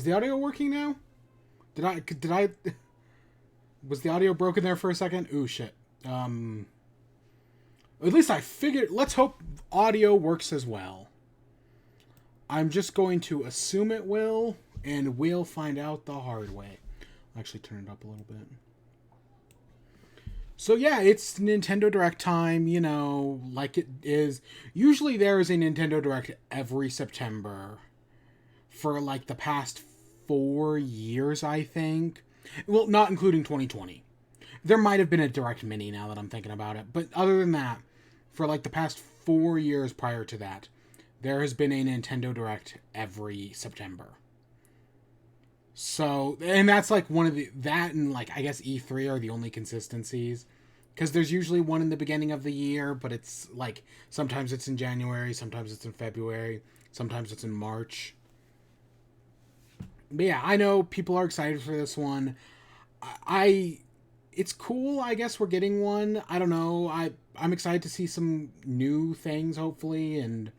Is the audio working now? Did I was the audio broken there for a second? Ooh shit. At least I figured. Let's hope audio works as well. I'm just going to assume it will, and we'll find out the hard way. I'll actually turn it up a little bit. So yeah, it's Nintendo Direct time, you know, like it is. Usually there is a Nintendo Direct every September for like the past 4 years, I think. Well, not including 2020. There might have been a Direct Mini now that I'm thinking about it. But other than that, for like the past 4 years prior to that, there has been a Nintendo Direct every September. So, and that's like one of that and like, I guess E3 are the only consistencies. Because there's usually one in the beginning of the year, but it's like, sometimes it's in January, sometimes it's in February, sometimes it's in March. But yeah, I know people are excited for this one. I it's cool, I guess we're getting one. I don't know. I'm excited to see some new things, hopefully, and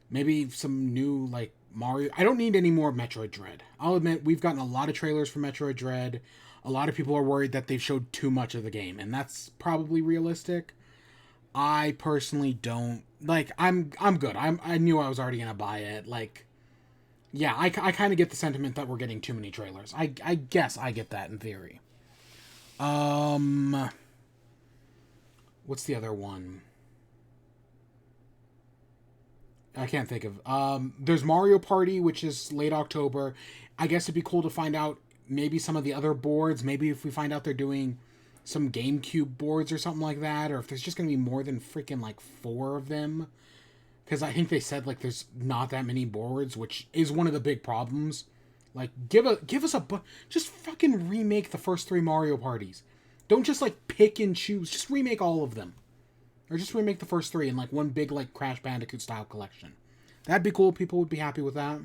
maybe some new like Mario. I don't need any more Metroid Dread. I'll admit we've gotten a lot of trailers for Metroid Dread. A lot of people are worried that they've showed too much of the game, and that's probably realistic. I personally don't like. I'm good. I knew I was already gonna buy it. Like, yeah, I kind of get the sentiment that we're getting too many trailers. I guess I get that in theory. Um, what's the other one? I can't think of. There's Mario Party, which is late October. I guess it'd be cool to find out maybe some of the other boards. Maybe if we find out they're doing some GameCube boards or something like that, or if there's just gonna be more than freaking like four of them. Because I think they said like there's not that many boards, which is one of the big problems. Like give us just fucking remake the first three Mario parties. Don't just like pick and choose. Just remake all of them. Or just remake the first three in like one big like Crash Bandicoot style collection. That'd be cool. People would be happy with that.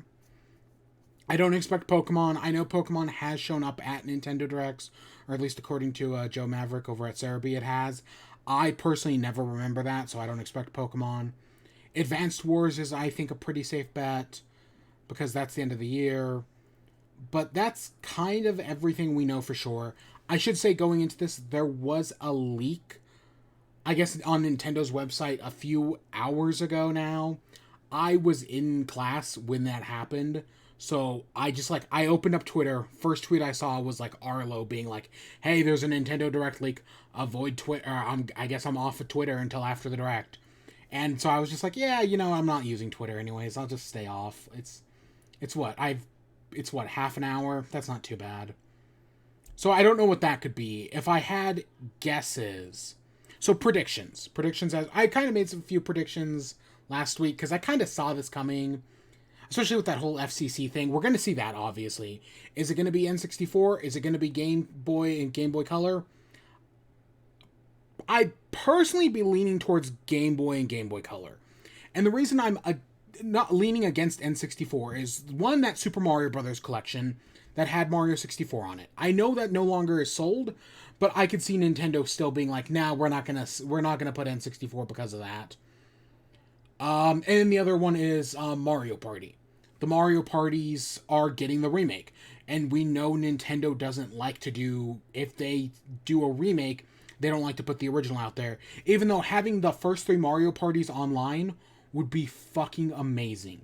I don't expect Pokemon. I know Pokemon has shown up at Nintendo Directs, or at least according to Joe Maverick over at Cerebi, it has. I personally never remember that, so I don't expect Pokemon. Advanced Wars is, I think, a pretty safe bet because that's the end of the year. But that's kind of everything we know for sure. I should say going into this, there was a leak, I guess, on Nintendo's website a few hours ago now. I was in class when that happened. So I opened up Twitter. First tweet I saw was like Arlo being like, hey, there's a Nintendo Direct leak. Avoid Twitter. I guess I'm off of Twitter until after the Direct. And so I was just like, yeah, I'm not using Twitter anyways. I'll just stay off. It's what, half an hour? That's not too bad. So I don't know what that could be. If I had guesses. So predictions. I kind of made some few predictions last week because I kind of saw this coming. Especially with that whole FCC thing. We're going to see that, obviously. Is it going to be N64? Is it going to be Game Boy and Game Boy Color? I'd personally be leaning towards Game Boy and Game Boy Color. And the reason I'm not leaning against N64 is, one, that Super Mario Brothers collection that had Mario 64 on it. I know that no longer is sold, but I could see Nintendo still being like, nah, we're not gonna put N64 because of that. And then the other one is Mario Party. The Mario Parties are getting the remake. And we know Nintendo doesn't like to do, if they do a remake, they don't like to put the original out there. Even though having the first three Mario Parties online would be fucking amazing.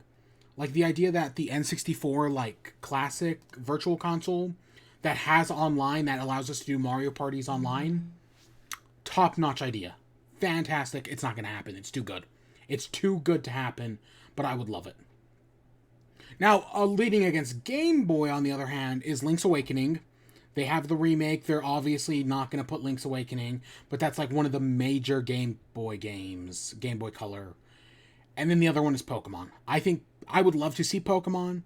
Like the idea that the N64 like classic virtual console that has online that allows us to do Mario Parties online, top-notch idea. Fantastic. It's not going to happen. It's too good. It's too good to happen, but I would love it. Now, leading against Game Boy, on the other hand, is Link's Awakening. They have the remake. They're obviously not going to put Link's Awakening, but that's like one of the major Game Boy games, Game Boy Color. And then the other one is Pokemon. I would love to see Pokemon.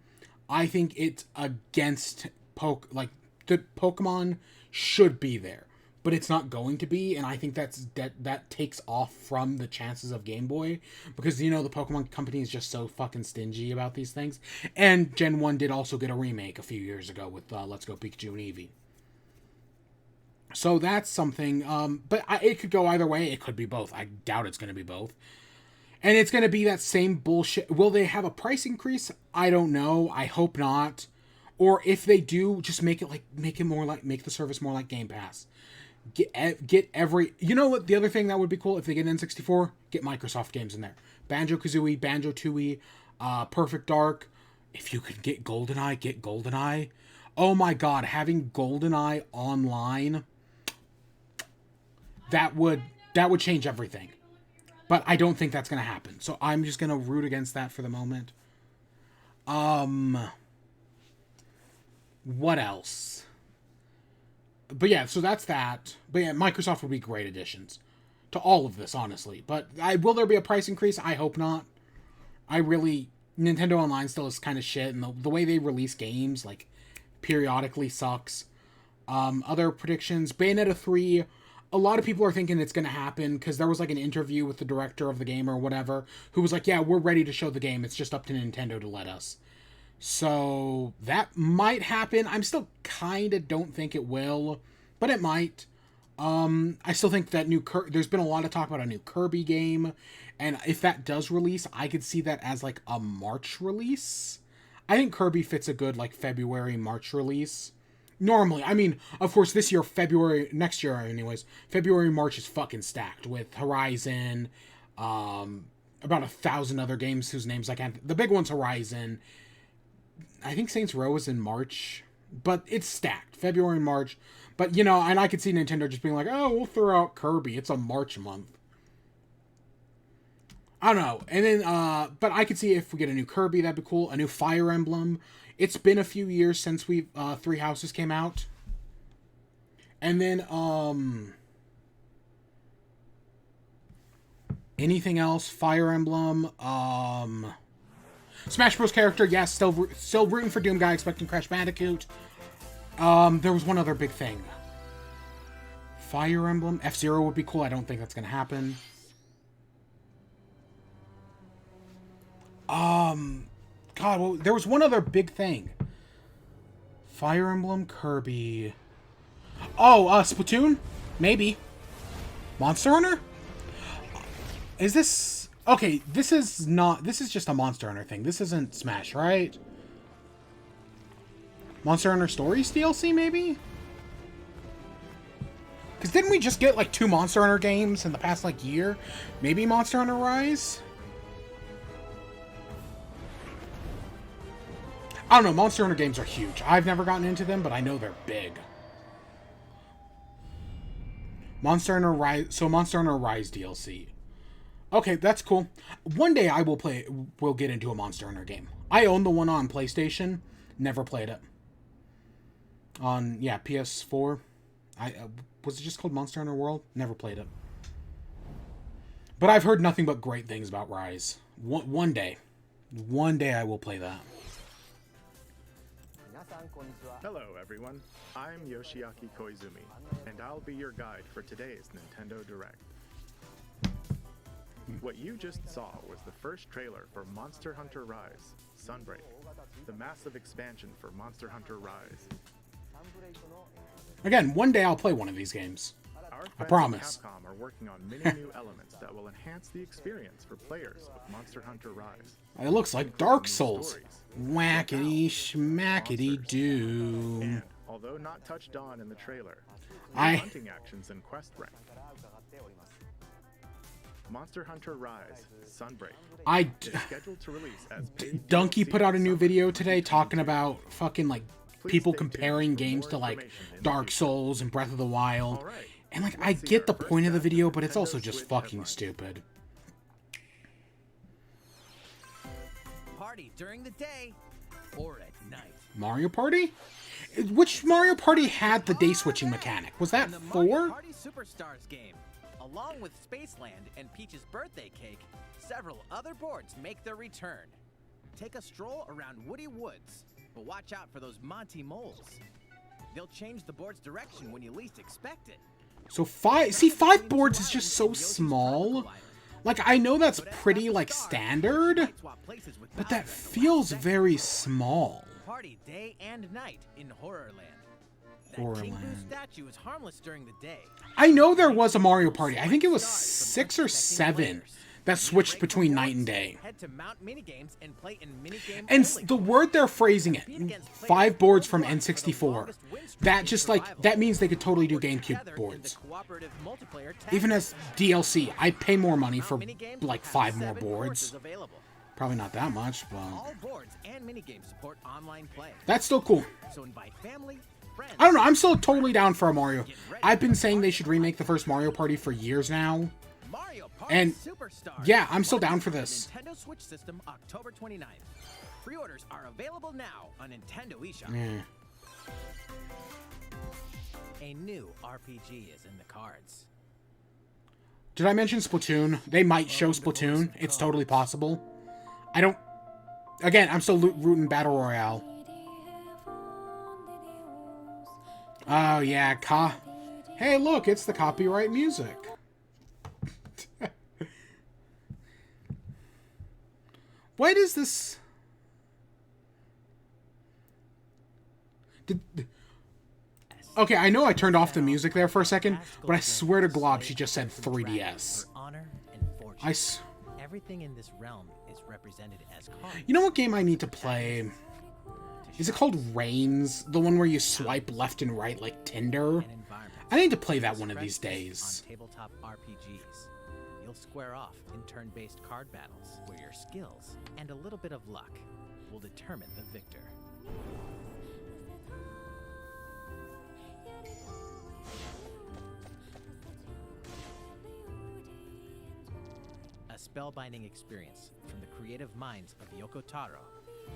I think it's against the Pokemon should be there, but it's not going to be, and I think that takes off from the chances of Game Boy, because the Pokemon company is just so fucking stingy about these things. And Gen 1 did also get a remake a few years ago with Let's Go Pikachu and Eevee. So that's something, but it could go either way. It could be both. I doubt it's going to be both. And it's going to be that same bullshit. Will they have a price increase? I don't know. I hope not. Or if they do, just make the service more like Game Pass. Get every, you know what, the other thing that would be cool, if they get N64, get Microsoft games in there. Banjo-Kazooie, Banjo-Tooie, Perfect Dark. If you could get GoldenEye, get GoldenEye. Oh my god, having GoldenEye online, that would change everything. But I don't think that's going to happen. So I'm just going to root against that for the moment. What else? But yeah, so that's that. But yeah, Microsoft would be great additions to all of this, honestly. But will there be a price increase? I hope not. Nintendo Online still is kind of shit, and the way they release games, like, periodically sucks. Other predictions, Bayonetta 3, a lot of people are thinking it's going to happen, because there was, like, an interview with the director of the game or whatever, who was like, yeah, we're ready to show the game, it's just up to Nintendo to let us. So, that might happen. I'm still kind of don't think it will, but it might. I still think that there's been a lot of talk about a new Kirby game, and if that does release, I could see that as, like, a March release. I think Kirby fits a good, like, February, March release. Normally, I mean, of course, next year anyways, February, March is fucking stacked with Horizon, about 1,000 other games whose names I can't, the big one's Horizon. I think Saints Row is in March, but it's stacked, February and March. But, you know, and I could see Nintendo just being like, oh, we'll throw out Kirby. It's a March month. I don't know. And then, but I could see if we get a new Kirby, that'd be cool. A new Fire Emblem. It's been a few years since Three Houses came out. And then, anything else? Fire Emblem, Smash Bros. Character, yes, still rooting for Doom Guy, expecting Crash Bandicoot. There was one other big thing. Fire Emblem, F-Zero would be cool. I don't think that's gonna happen. God, well, there was one other big thing. Fire Emblem, Kirby. Oh, Splatoon? Maybe. Monster Hunter? Is this... Okay, this is just a Monster Hunter thing. This isn't Smash, right? Monster Hunter Stories DLC, maybe? Because didn't we just get, like, 2 Monster Hunter games in the past, like, year? Maybe Monster Hunter Rise? I don't know, Monster Hunter games are huge. I've never gotten into them, but I know they're big. Monster Hunter Rise DLC. Okay, that's cool. One day I will get into a Monster Hunter game. I own the one on PlayStation, never played it. On, yeah, PS4. Was it just called Monster Hunter World? Never played it. But I've heard nothing but great things about Rise. One day I will play that. Hello everyone, I'm Yoshiaki Koizumi, and I'll be your guide for today's Nintendo Direct. What you just saw was the first trailer for Monster Hunter Rise, Sunbreak, the massive expansion for Monster Hunter Rise. Again, one day I'll play one of these games. I promise. Capcom are working on many new elements that will enhance the experience for players of Monster Hunter Rise. It looks like Dark Souls. Whackity schmackity doo. And, although not touched on in the trailer, hunting actions and quest rank. Monster Hunter Rise, Sunbreak is scheduled to release as Donkey put out a new video today talking about fucking, like, people comparing games to, like, Dark Souls and Breath of the Wild. And, like, I get the point of the video, but it's also just fucking stupid. Party during the day or at night. Mario Party? Which Mario Party had the day switching mechanic? Was that 4? Mario Party Superstars game. Along with Spaceland and Peach's birthday cake, several other boards make their return. Take a stroll around Woody Woods, but watch out for those Monty moles. They'll change the board's direction when you least expect it. So 5 boards is just so small. Like, I know that's pretty, like, standard, but that feels very small. Party day and night in Horrorland. Horrorland. Statue is harmless during the day. I know there was a Mario Party. I think it was 6 or 7 that switched between night and day. Head to Mount Minigames and play in minigame And only. the word they're phrasing it, 5 boards from N64, that just like, that means they could totally do GameCube boards. Even as DLC, I'd pay more money for like 5 more boards. Probably not that much, but All boards and minigames support online play. that's still cool. So invite family, friends. I don't know, I'm still totally down for a Mario. I've been saying they should remake the first Mario Party for years now. Mario Party And Superstars. yeah, I'm still down for this. Nintendo Switch system October 29th. Pre-orders are available now on Nintendo eShop. Yeah. A new RPG is in the cards. Did I mention Splatoon? They might show Splatoon. It's totally possible. I don't... Again, I'm still rooting Battle Royale. Oh, yeah, Hey, look, it's the copyright music. What is this? Okay, I know I turned off the music there for a second, but I swear to Glob, she just said 3DS. Honor and fortune. Everything in this realm is represented as cards. You know what game I need to play? Is it called Reigns? The one where you swipe left and right like Tinder? I need to play that one of these days. On tabletop RPGs, you'll square off in turn-based card battles where your skills and a little bit of luck will determine the victor. A spellbinding experience from the creative minds of Yoko Taro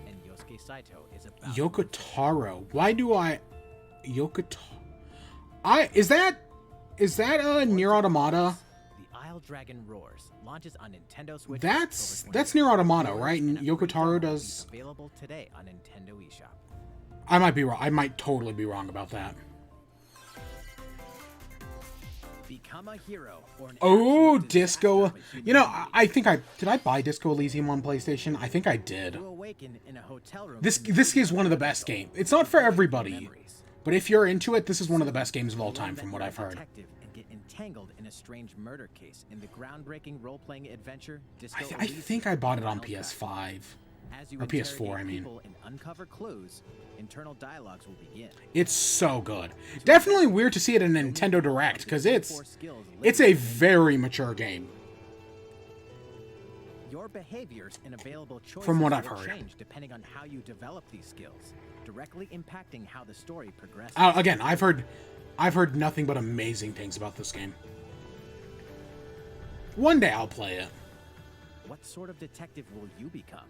and Yosuke Saito is about Yoko Taro. Why do I... Yoko Taro... Is that Nier Automata? The Isle Dragon Roars launches on Nintendo Switch. That's Nier Automata, right? And Yoko Taro does... Available today on Nintendo eShop. I might be wrong. I might totally be wrong about that. Become a hero or an Oh, absolute Disco. disaster of a You know, human I think did I buy Disco Elysium on PlayStation? I think I did. being. You awaken in a hotel room This in is one of the best games. It's not for everybody, memories. but if you're into it, this is one of the best games of all time, Learn from that what you're I've a heard. detective and get entangled in a strange murder case in the groundbreaking role-playing adventure Disco I Elysium: think I bought it on Final Cut. PS5. As you or PS4, interrogate I mean. people and uncover clues, internal dialogues will begin. It's so good. Definitely weird to see it in Nintendo Direct, because it's a very mature game. Your behaviors and available choices From what I've will heard. change depending on how you develop these skills, directly impacting how the story progresses. Again, I've heard nothing but amazing things about this game. One day I'll play it. What sort of detective will you become?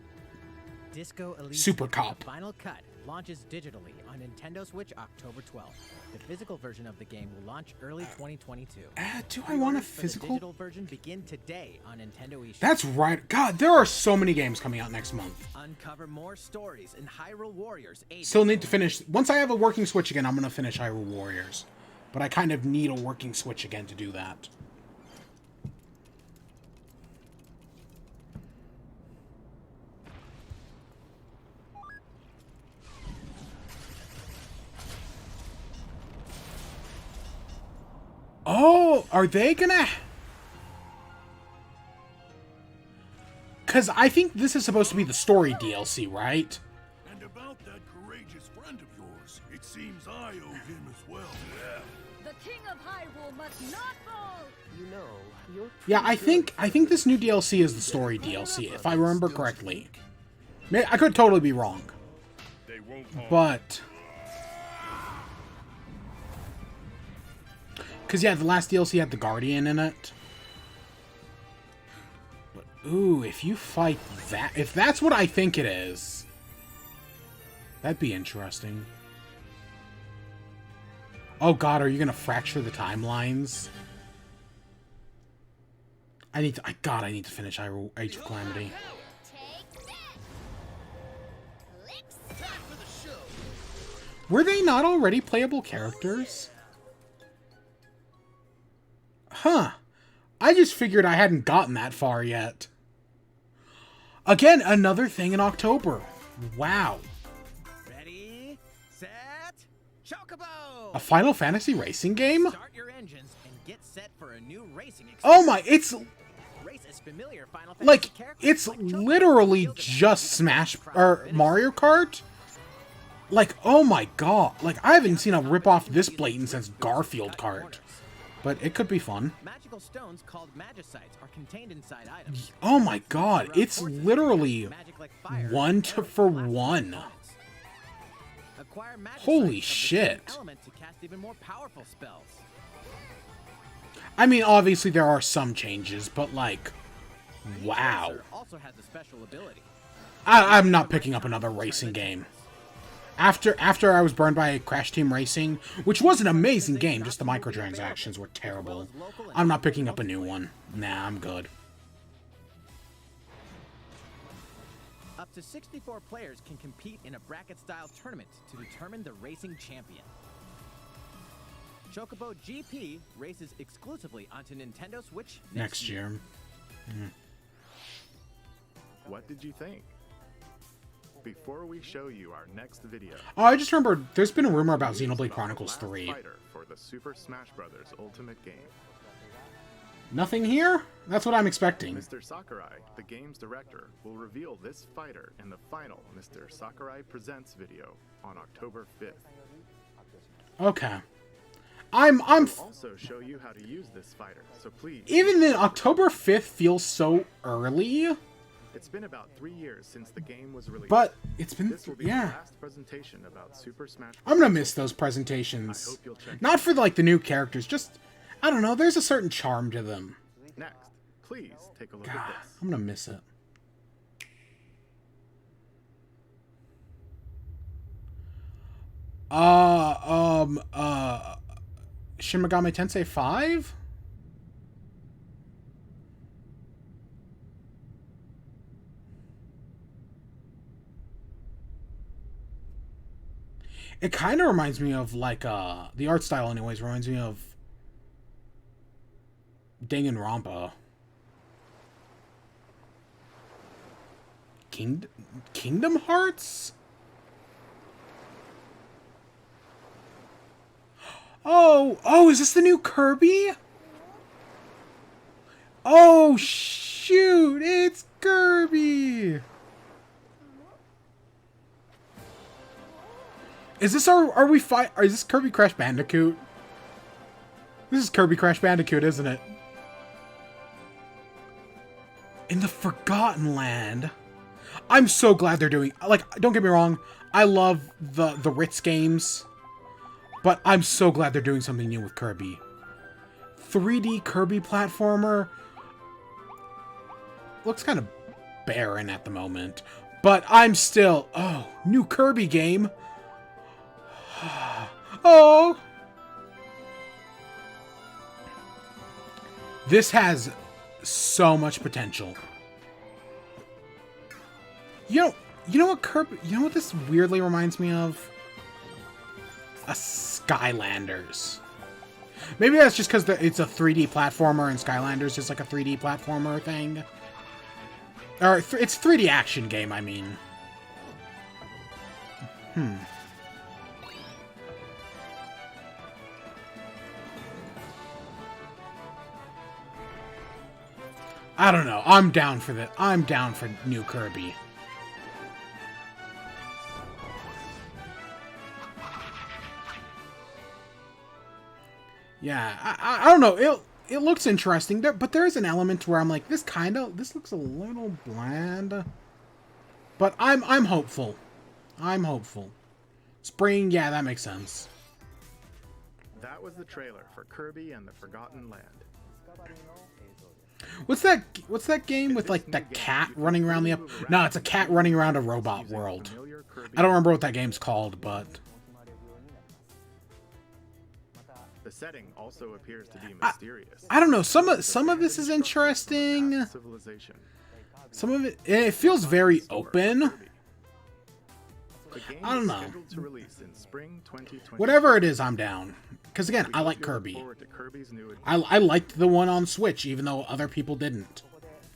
Disco Elysium: Super Cop. The Final Cut launches digitally on Nintendo Switch October 12th. The physical version of the game will launch early 2022. Do I want a Pre-orders for the physical? digital version begin today on Nintendo eShop. That's right. God, there are so many games coming out next month. Uncover more stories in Hyrule Warriors Age Still of need to finish. Once I have a working Switch again, I'm going to finish Hyrule Warriors. But I kind of need a working Switch again to do that. Oh, are they gonna... Because I think this is supposed to be the story DLC, right? And about that courageous friend of yours, it seems I owe him as well. The King of Hyrule must not fall! You know, you're Yeah, I think this new DLC is the story DLC, if I remember correctly. I could totally be wrong. They won't harm. But... Because, yeah, the last DLC had the Guardian in it. But, ooh, if you fight that... If that's what I think it is... That'd be interesting. Oh god, are you gonna fracture the timelines? I need to finish Age of Calamity. Were they not already playable characters? Huh. I just figured I hadn't gotten that far yet. Again, another thing in October. Wow. Ready, set, Chocobo! A Final Fantasy racing game? Start your engines and get set for a new racing experience. Oh my, it's... Race as familiar Final Fantasy Like, characters it's like Chocobo, literally Gilgamesh, just Smash or Finish. Mario Kart. Like, oh my god. Like, I haven't seen a ripoff this blatant since Garfield Kart. But it could be fun. Magical stones called Magicites are contained inside items. Oh my god, it's literally one for one. Acquire Magicites Holy of the same shit. element to cast even more powerful spells. I mean, obviously there are some changes, but like, wow. Tracer also has a special ability. I'm not picking up another racing game. After I was burned by Crash Team Racing, which was an amazing game, just the microtransactions were terrible. I'm not picking up a new one. Nah, I'm good. Up to 64 players can compete in a bracket-style tournament to determine the racing champion. Chocobo GP races exclusively onto Nintendo Switch Next year. What did you think? Before we show you our next video, Oh, I just remembered, there's been a rumor about Xenoblade Chronicles the last 3. fighter for the Super Smash Bros. Ultimate game. Nothing here? That's what I'm expecting. Mr. Sakurai, the game's director, will reveal this fighter in the final Mr. Sakurai Presents video on October 5th. Okay. I'm We'll also show you how to use this fighter, so please... even then, October 5th feels so early, It's been about 3 years since the game was released. but it's been, This will be the yeah. last presentation about Super Smash Bros. I'm gonna miss those I presentations. hope you'll check Not for, like, the new characters, just, I don't know, there's a certain charm to them. Next, please take a look God, at this. I'm gonna miss it. Shin Megami Tensei 5? It kind of reminds me of, like, the art style anyways, reminds me of Danganronpa. Kingdom Hearts? Oh, is this the new Kirby? Oh, shoot, it's Kirby! Is this is this Kirby Crash Bandicoot? This is Kirby Crash Bandicoot, isn't it? In the Forgotten Land. I'm so glad they're doing, like, don't get me wrong, I love the Ritz games, but I'm so glad they're doing something new with Kirby. 3D Kirby platformer looks kind of barren at the moment, but I'm still, oh, new Kirby game. Oh! This has so much potential. You know what Kirby, you know what this weirdly reminds me of? A Skylanders. Maybe that's just because it's a 3D platformer and Skylanders is like a 3D platformer thing. Or it's 3D action game, I mean. I don't know. I'm down for new Kirby. Yeah, I don't know. It looks interesting, but there is an element where I'm like, this looks a little bland. But I'm hopeful. I'm hopeful. Spring, yeah, that makes sense. That was the trailer for Kirby and the Forgotten Land. What's that game with like the cat running around the No, it's a cat running around a robot world. I don't remember what that game's called, but the setting also appears to be mysterious. I don't know. Some of this is interesting. Civilization. Some of it feels very open. The game I don't is know. scheduled to release in spring 2020. Whatever it is, I'm down. Because again, We I hope like you look Kirby. forward to Kirby's new I liked the one on Switch, even though other people didn't.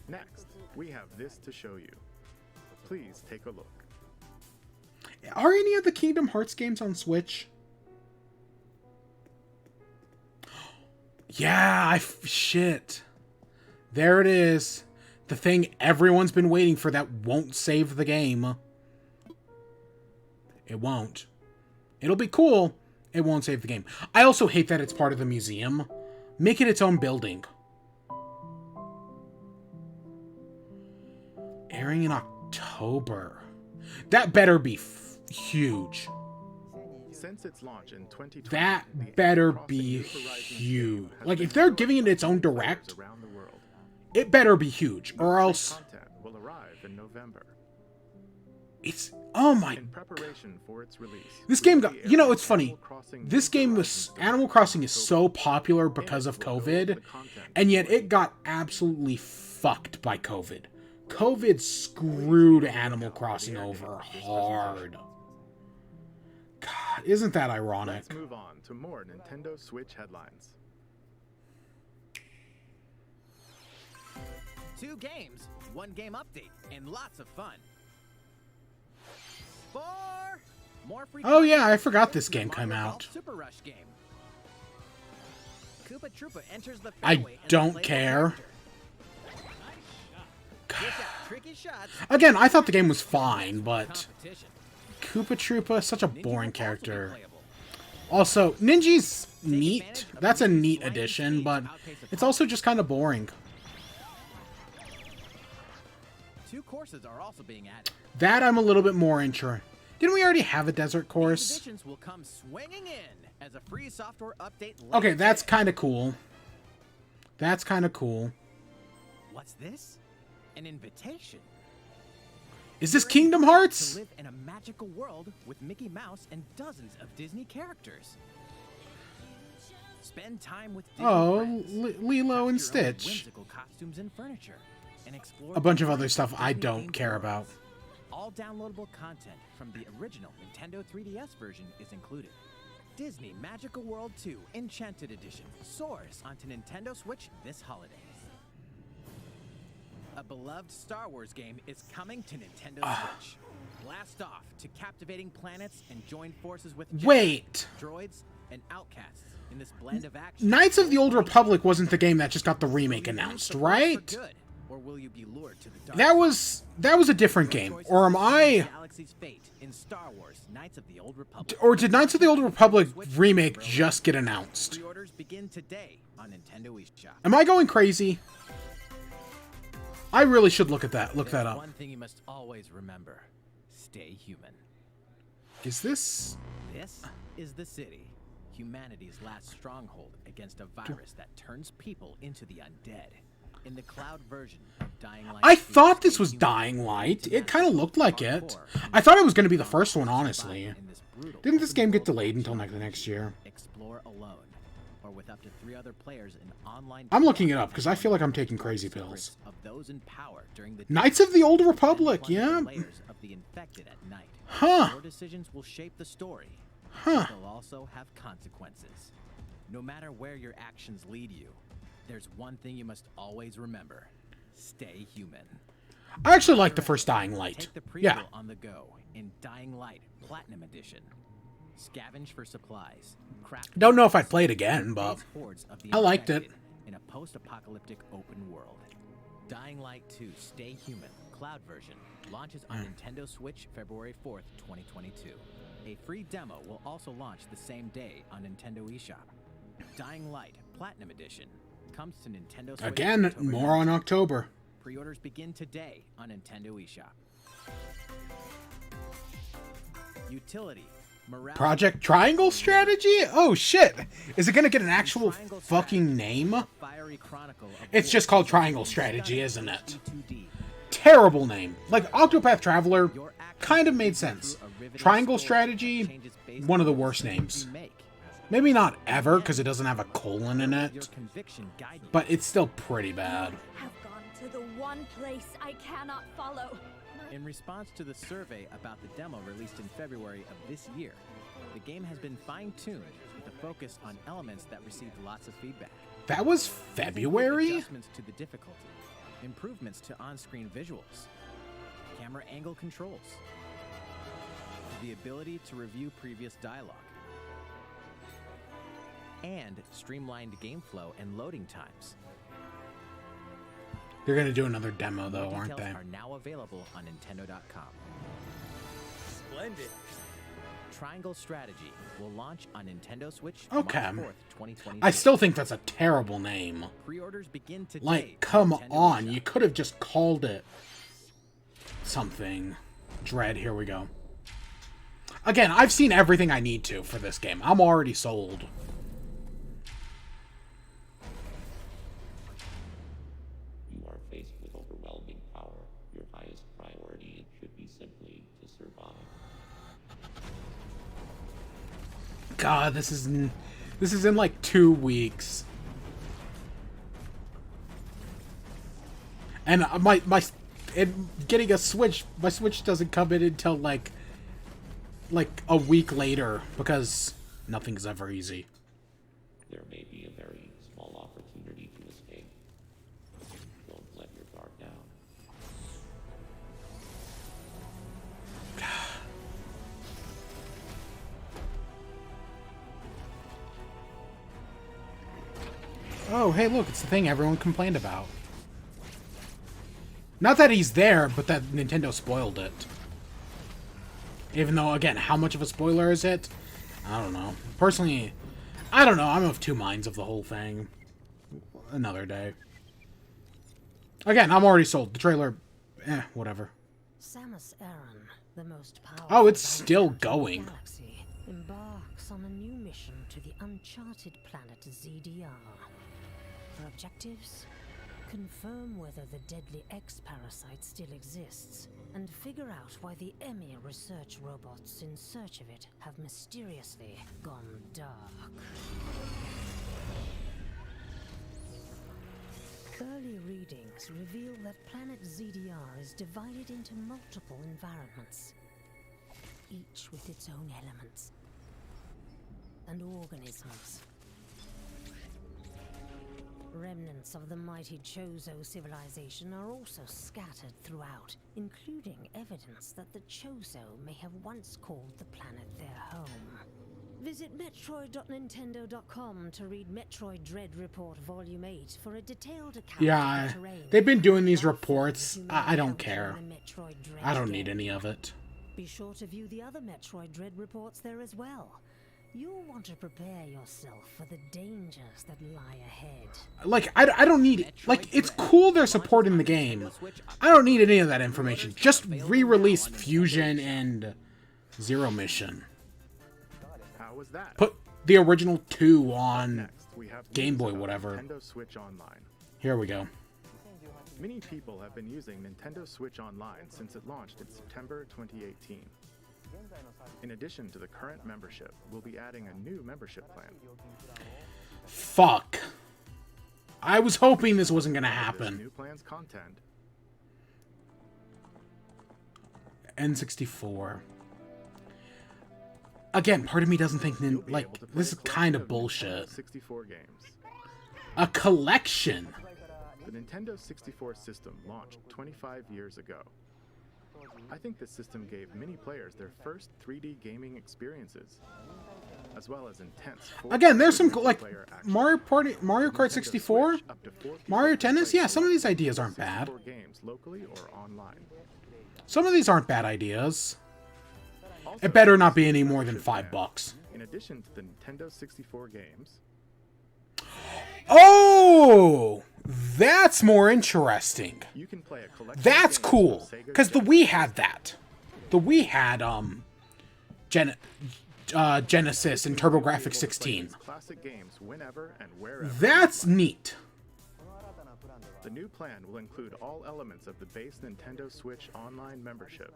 Next, we have this to show you. Please take a look. Are any of the Kingdom Hearts games on Switch? Yeah, shit. There it is. The thing everyone's been waiting for that won't save the game. It won't. It'll be cool. It won't save the game. I also hate that it's part of the museum. Make it its own building. Airing in October. That better be huge. Since its launch in 2020, That the better Animal be Crossing New Horizons huge. game has Like, been if they're growing giving it its own players direct, around the world. it better be huge. Or Free else content will arrive in November. it's... Oh my... In preparation for its release, This we game will got... be You know, airing it's funny. Animal Crossing This New game Horizons was... Animal Crossing is October. so popular In because it, of we'll go over COVID. the content And yet for it got absolutely fucked by COVID. COVID screwed Animal Crossing over hard. God, isn't that ironic? Let's move on to more Nintendo Switch headlines. 2 games, 1 game update, and lots of fun. 4 more free. Oh yeah, I content forgot in this the game Mario came Golf out. Super Rush game. Koopa Troopa enters the I fairway as a don't playable care. character. Dish out tricky shots. Again, I thought the game was fine, but Competition. Koopa Troopa is such a Ninja will boring also be character. playable. Also, Ninja's Take neat. advantage of That's a Ninja's neat blinding addition, speed but to outpace it's opponents. also just kind of boring. 2 courses are also being added. That I'm a little bit more interested. Didn't we already have a desert These course? additions will come swinging in as a free software update. later Okay, that's today. kind of cool. That's kind of cool. What's this? An invitation. Is this You're Kingdom invited Hearts? To live in a magical world with Mickey Mouse and dozens of Disney characters. Spend time with Disney Oh, friends. Lilo and Craft your own Stitch. whimsical costumes and furniture, and explore A bunch the of other variety stuff I Disney-themed don't care worlds. about. All downloadable content from the original Nintendo 3DS version is included. Disney Magical World 2 Enchanted Edition soars onto Nintendo Switch this holiday. A beloved Star Wars game is coming to Nintendo Switch. Blast off to captivating planets and join forces with Jedi, Wait. droids, and outcasts in this blend of action. Knights of the Old Republic wasn't the game that just got the remake Will you use announced, the Force for right? good, or will you be lured to the dark That was a different Your game. choices Or am determine I... the Galaxy's fate in Star Wars: Knights of the Old Republic. Or did Knights of the Old Republic remake just get announced? Pre-orders begin today on Nintendo eShop. Am I going crazy? I really should look at that. Look that There's up. one thing you must always remember: stay human. Is this... This is the city, humanity's last stronghold against a virus that turns people into the undead. In the cloud version of Dying Light, I 2, thought this Stay was Human Dying Light. to It kind of master looked like parkour it. and I thought it was going to be the first one, survive honestly. in this brutal Didn't this game get open-world delayed until action next year? Explore alone, or with up to 3 other players in online. I'm looking it up because I feel like I'm taking crazy pills. secrets of those in power during the Knights of the Old and Republic, plunge the yeah. layers of the infected at night. Huh. Your decisions will shape the story. Huh. They'll also have consequences. No matter where your actions lead you, there's one thing you must always remember: stay human. I actually like the first Dying Light. Take the prequel Yeah. on the go in Dying Light Platinum Edition. Scavenge for supplies. Craft Don't know if I'd weapons, play it again, but face hordes of the I liked it. infected in a post-apocalyptic open world. Dying Light 2 Stay Human Cloud version launches on Nintendo Switch February 4th, 2022. A free demo will also launch the same day on Nintendo eShop. Dying Light Platinum Edition comes to Nintendo Switch again, October more 9th. on October. Pre-orders begin today on Nintendo eShop. Utility. Morale. Project Triangle Strategy? Oh shit. Is it going to get an actual Triangle fucking Strategy, name? a fiery chronicle of It's war just called using Triangle stunning Strategy, isn't it? HD2D. Terrible name. Like Octopath Traveler Your actions kind of lead made you sense. through a riveting Triangle story Strategy, that changes based one of the on worst decisions names. you make. Maybe not ever because it doesn't have a colon in Your it, conviction guide you. but it's still pretty bad. Have gone to the one place I cannot follow. In response to the survey about the demo released in February of this year, the game has been fine-tuned with a focus on elements that received lots of feedback. That was These include February? Adjustments to the difficulty, improvements to on-screen visuals, camera angle controls, the ability to review previous dialogue, and streamlined game flow and loading times. They're gonna do another demo though, More aren't they? details are now available on Nintendo.com. Splendid. Triangle Strategy will launch on Nintendo Switch Okay. March 4th, 2022. I still think that's a terrible name. Pre-orders begin today. Like, come Nintendo on, eShop. you could have just called it something. Dread, here we go. Again, I've seen everything I need to for this game. I'm already sold. You are faced with overwhelming power. Your highest priority should be simply to survive. God, this is in like 2 weeks. And getting a Switch, my Switch doesn't come in until like a week later because nothing's ever easy. There may be a very small opportunity to escape. Don't let your guard down. Oh, hey, look, it's the thing everyone complained about. Not that he's there, but that Nintendo spoiled it. Even though, again, how much of a spoiler is it? I don't know. Personally, I don't know. I'm of two minds of the whole thing. Another day. Again, I'm already sold. The trailer, whatever. Samus Aran, the most powerful Oh, it's bounty still hunter in the going. galaxy, embarks on a new mission to the uncharted planet ZDR. Her objectives? Confirm whether the deadly X-parasite still exists, and figure out why the Emir research robots in search of it have mysteriously gone dark. Early readings reveal that planet ZDR is divided into multiple environments, each with its own elements and organisms. Remnants of the mighty Chozo civilization are also scattered throughout, including evidence that the Chozo may have once called the planet their home. Visit Metroid.Nintendo.com to read Metroid Dread Report Volume 8 for a detailed account Yeah, of the terrain. they've been doing these and reports. forces you may I don't encounter care. in the Metroid Dread I don't need game. any of it. Be sure to view the other Metroid Dread reports there as well. You'll want to prepare yourself for the dangers that lie ahead. Like, I don't need it. Like, it's cool they're supporting the game. I don't need any of that information. Just re-release Fusion and Zero Mission. How was that? Put the original 2 on Next, we have Game news Boy, about whatever. Nintendo Switch Online. Here we go. Many people have been using Nintendo Switch Online since it launched in September 2018. In addition to the current membership, we'll be adding a new membership plan. Fuck. I was hoping this wasn't gonna This happen. new plan's content N64. Again, part of me doesn't think, you'll be like, able to play this is a collection kind of of Nintendo bullshit. 64 games. A collection. The Nintendo 64 system launched 25 years ago. I think this system gave many players their first 3D gaming experiences, as well as intense. Again, there's some, like, multiplayer action. Mario Kart Nintendo 64, Switch, up to 4 people Mario can Tennis. play Yeah, some of these Nintendo ideas aren't bad. 64 games locally or online. Some of these aren't bad ideas. Also, It better not be any this more than membership plan, $5. In addition to the Nintendo 64 games, Oh, that's more interesting. you can play a collection. That's of games cool, from Sega because the Genesis. Wii had that. The Wii had Genesis and TurboGrafx 16. Classic games whenever and wherever. That's neat. The new plan will include all elements of the base Nintendo Switch Online membership,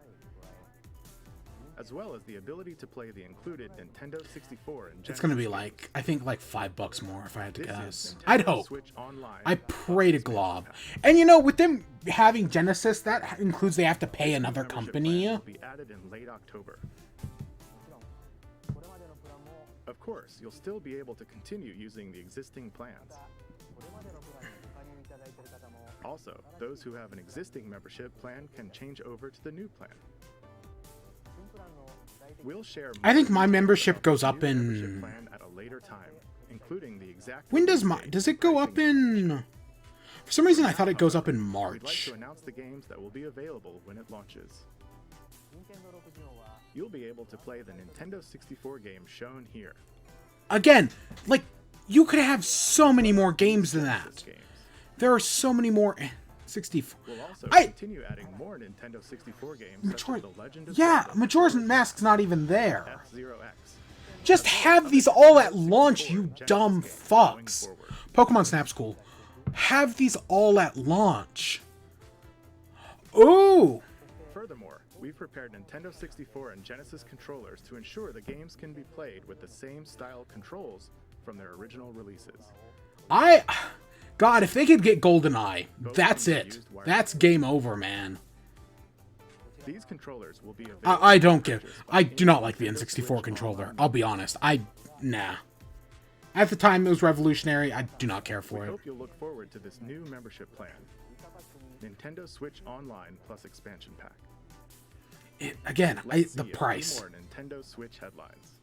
as well as the ability to play the included Nintendo 64 and Genesis It's gonna be games. like, I think like $5 more if I had to This is guess. Nintendo I'd hope. Switch Online I plus pray to expansion glob. pack. And you know, with them having Genesis, that includes they have to pay another Membership company. plan will be added in late October. Of course, you'll still be able to continue using the existing plans. Also, those who have an existing membership plan can change over to the new plan. We'll share I think my more details membership about the goes up new in- membership plan at a later time, including the exact When does release my, date does and it go up pricing information. in... For some reason, I thought it goes up in We'd like March. to announce the games that will be available when it launches. You'll be able to play the Nintendo 64 game shown here. Again, like, you could have so many more games than that. Games. There are so many more. 64. We'll also I- continue adding more Nintendo 64 games such Majora, as The Legend of yeah, Zelda, Majora's Mask's not even there. F-Zero X. Just have these all at launch, you dumb fucks. Pokemon Snap's cool. Have these all at launch. Ooh! Furthermore, we've prepared Nintendo 64 and Genesis controllers to ensure the games can be played with the same style controls from their original releases. God, if they could get GoldenEye, that's it. That's game over, man. These controllers will be available. I don't get. I do not like the N64 controller. I'll be honest. Nah. At the time, it was revolutionary. I do not care for We it. hope you'll look forward to this new membership plan. Nintendo Switch Online plus expansion pack. Again, Let's the see a few price. more Nintendo Switch headlines.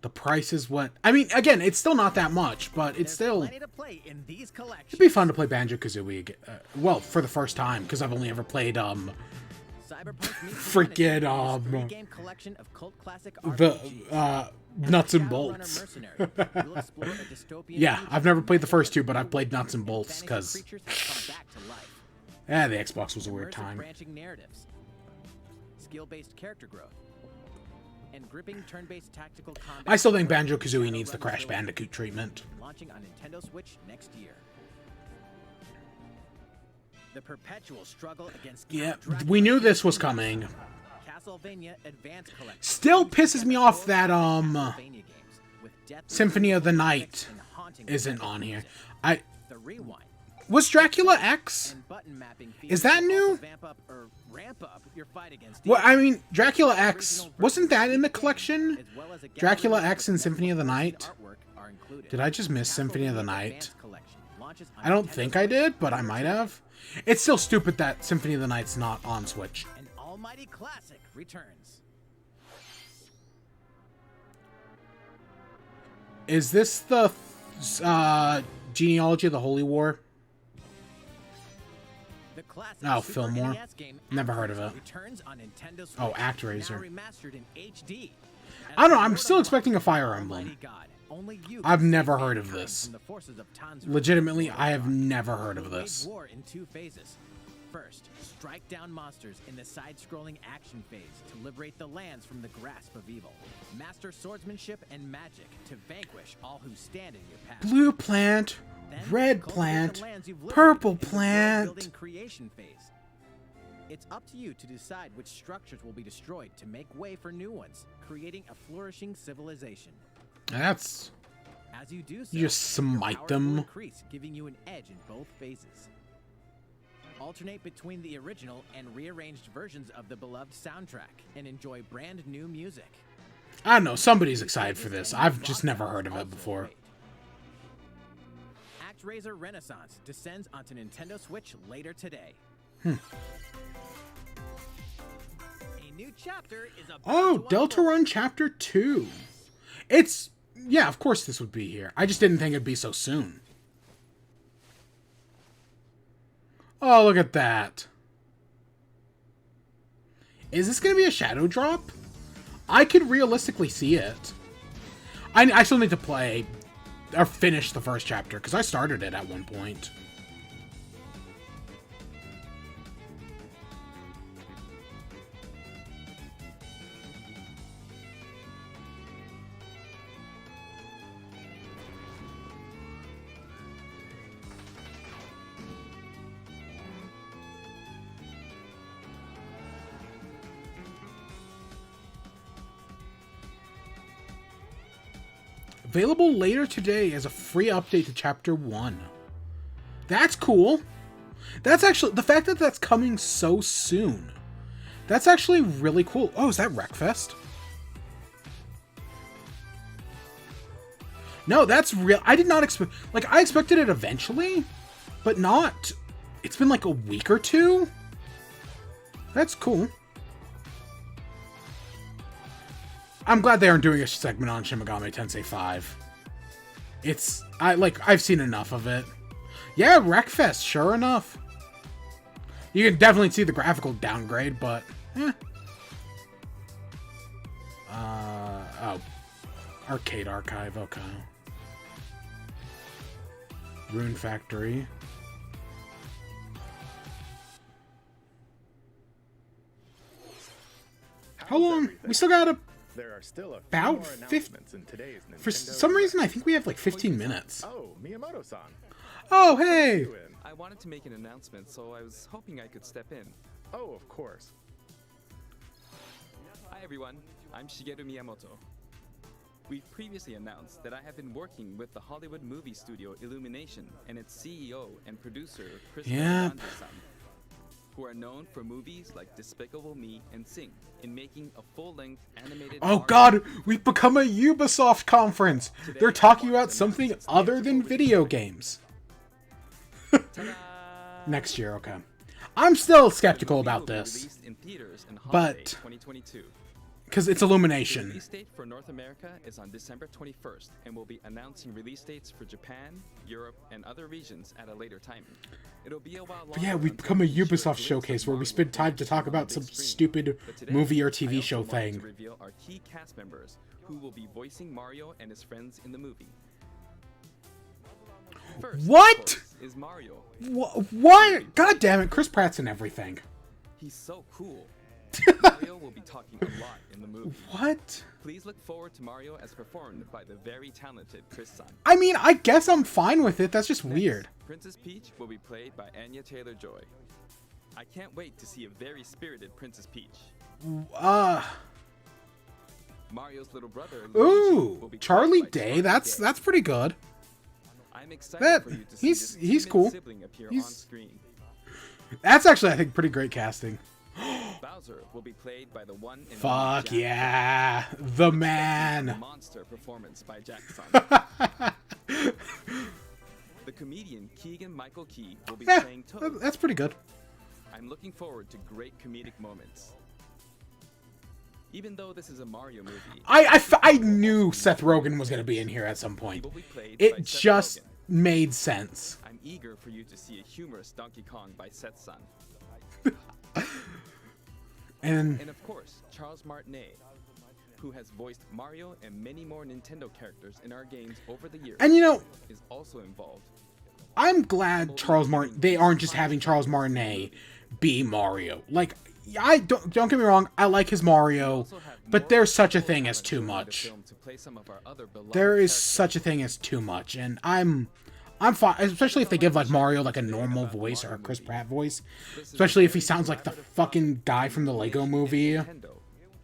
The price is what. I mean, again, it's still not that much, but it's There's still. plenty to play in these collections. It'd be fun to play Banjo-Kazooie again. Well, for the first time, because I've only ever played Cyberpunk meets freaking, humanity is a three-game collection of cult classic the RPGs. Nuts and Shadowrunner Bolts. Mercenary. You'll explore a dystopian Yeah, future I've never played the where first two, but I've evil played Nuts and and Bolts vanished because creatures have come back to life. the Xbox was a weird Immersive time. branching narratives, skill-based character growth, and gripping turn-based tactical combat. I still think with Banjo-Kazooie needs the Shadowrunner Crash Village, Bandicoot treatment. launching on Nintendo Switch next year. The perpetual struggle against Yeah, Count Dracula we knew this was coming. Castlevania Advance Collection. Still pisses me off that Castlevania games with Death Symphony of the Loop, Night and haunting isn't epic on here. music. The Rewind Was Dracula X? and button mapping Is that features new? also vamp up or ramp up your fight against Well, I demons. mean, Dracula X, Original wasn't that in the versions of the collection? game, as well as a Dracula gallery X of and Symphony of the technical Night? artwork are included. Did I just miss Symphony of the Castlevania Night? Advance Collection launches on I don't Nintendo think I Switch did, but I later might today. have. It's still stupid that Symphony of the Night's not on Switch. An almighty classic returns. Is this the genealogy of the Holy War? The classic Oh, Super Fillmore. NES game Never heard of ActRaiser it. returns on Nintendo Switch, Oh, ActRaiser. now remastered in HD. I don't know, I'm As still Lord of expecting a Light, Fire Almighty Emblem. God, only you I've can never save heard of mankind this. from the forces of Tanzra. Legitimately, I have never heard of We'll wage this. war in two phases. First, strike down monsters in the side-scrolling action phase to liberate the lands from the grasp of evil. Master swordsmanship and magic to vanquish all who stand in your path. Blue plant, Then, red cultivate the plant, lands you've liberated purple in the plant. world-building creation phase. It's up to you to decide which structures will be destroyed to make way for new ones, creating a flourishing civilization. That's... As you do so, You just smite your powers them. will increase, giving you an edge in both phases. Alternate between the original and rearranged versions of the beloved soundtrack and enjoy brand new music. I don't know, somebody's excited for this. I've just never heard of it before. ActRaiser Renaissance descends onto Nintendo Switch later today. A new chapter is about Oh, to Delta unfold. Run Chapter 2. It's... Yeah, of course this would be here. I just didn't think it'd be so soon. Oh, look at that. Is this going to be a shadow drop? I could realistically see it. I still need to play or finish the first chapter because I started it at one point. Available later today as a free update to Chapter 1. That's cool. That's actually... The fact that that's coming so soon. That's actually really cool. Oh, is that Wreckfest? No, that's real. I did not expect... Like, I expected it eventually, but not... It's been like a week or two? That's cool. I'm glad they aren't doing a segment on Shin Megami Tensei 5. I've seen enough of it. Yeah, Wreckfest, sure enough. You can definitely see the graphical downgrade, but eh. Oh. Arcade Archive, okay. Rune Factory. How long? We still got There are still a few about more 50. announcements in today's Nintendo For some reason, I think we have like 15 minutes. Oh, Miyamoto-san. Oh, hey! You in? I wanted to make an announcement, so I was hoping I could step in. Oh, of course. Hi everyone, I'm Shigeru Miyamoto. We've previously announced that I have been working with the Hollywood movie studio Illumination and its CEO and producer Chris Yep. Meledandri-san, who are known for movies like Despicable Me and Sing, in making a full-length animated... Oh Mario god, we've become a Ubisoft conference! Today, They're talking I about want to something announce its other than theatrical video release. games. Ta-da! Next year, okay. I'm still The skeptical movie about will be this. released in theaters in but- holiday 2022. Because it's The Illumination. release date for North America is on December 21st, and we'll be announcing release dates for Japan, Europe, and other regions at a later timing. It'll be a while But yeah, longer we've until become a we share Ubisoft glimpse of showcase where we Mario spend time to Kart talk on about the some big screen. stupid But today, movie or I TV also show wanted thing. to reveal our key cast members who will be voicing Mario and his friends in the movie. First, of What? course, is Mario. What? God damn it, Chris Pratt's in everything. He's so cool. Mario will be talking a lot in the movie. What? Please look forward to Mario as performed by the very talented Chris San. I mean, I guess I'm fine with it. That's just Next, weird. Princess Peach will be played by Anya Taylor-Joy. I can't wait to see a very spirited Princess Peach. Mario's little brother, Luigi, will Ooh, be played Charlie by Day. Charlie That's Day. pretty good. I'm excited that- for you to see he's- this he's timid cool. sibling appear He's- on screen. That's actually, I think, pretty great casting. Bowser will be played by the one and only Fuck Jack. yeah, the man. Monster performance by Jackson. The comedian Keegan Michael Key will be Yeah, playing Toad. that's pretty good. I'm looking forward to great comedic moments. Even though this is a Mario movie, I knew Seth Rogen was gonna be in here at some he point. will be played by It Seth just Rogen. made sense. I'm eager for you to see a humorous Donkey Kong by Seth's son. And And of course, Charles Martinet, who has voiced Mario and many more Nintendo characters in our games over the years, you know, is also involved. I'm glad they aren't just having Charles Martinet be Mario. Like, I don't get me wrong, I like his Mario, Also have but more there's such a people thing as talent too joining the much. film to play some of our other beloved There is characters. such a thing as too much, and I'm fine, especially if they give like Mario like a normal voice or a Chris Pratt voice, This is a especially if he very sounds like the collaborative fucking guy from the Lego Illumination Movie. and Nintendo.